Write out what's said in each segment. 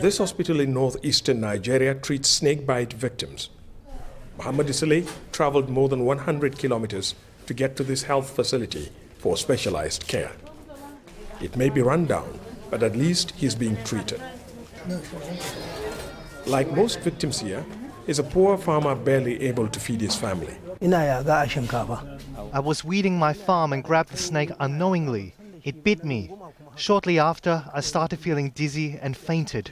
This hospital in northeastern Nigeria treats snake bite victims. Muhammad Isale traveled more than 100 kilometers to get to this health facility for specialized care. It may be run down, but at least he's being treated. Like most victims here, he's a poor farmer barely able to feed his family. I was weeding my farm and grabbed the snake unknowingly. It bit me. Shortly after, I started feeling dizzy and fainted.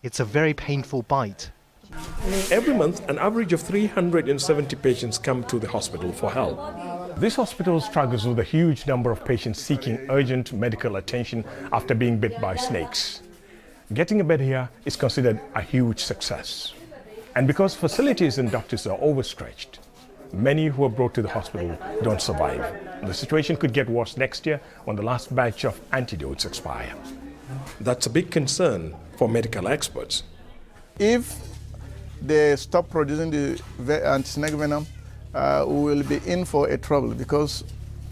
It's a very painful bite. Every month, an average of 370 patients come to the hospital for help. This hospital struggles with a huge number of patients seeking urgent medical attention after being bit by snakes. Getting a bed here is considered a huge success. And because facilities and doctors are overstretched, many who are brought to the hospital don't survive. The situation could get worse next year when the last batch of antidotes expire. That's a big concern for medical experts. If they stop producing the anti-snake venom, we will be in for a trouble,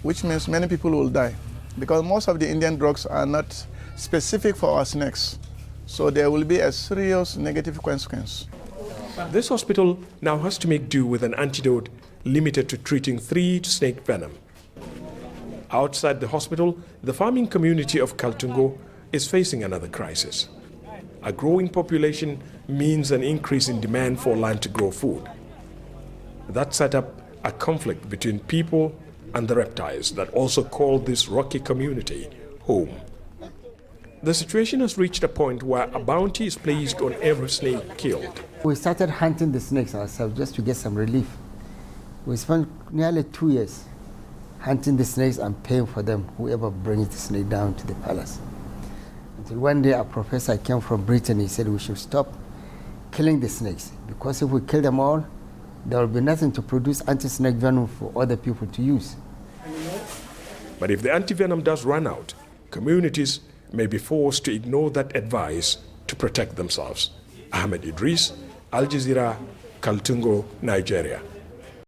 which means many people will die. Because most of the Indian drugs are not specific for our snakes. So there will be a serious negative consequence. This hospital now has to make do with an antidote limited to treating 3 snake venom. Outside the hospital, the farming community of Kaltungo is facing another crisis. A growing population means an increase in demand for land to grow food. That set up a conflict between people and the reptiles that also call this rocky community home. The situation has reached a point where a bounty is placed on every snake killed. We started hunting the snakes ourselves just to get some relief. We spent nearly 2 years hunting the snakes and paying for them, whoever brings the snake down to the palace. Until one day a professor came from Britain, he said we should stop killing the snakes, because if we kill them all, there will be nothing to produce anti-snake venom for other people to use. But if the anti-venom does run out, communities may be forced to ignore that advice to protect themselves. Ahmed Idris, Al Jazeera, Kaltungo, Nigeria.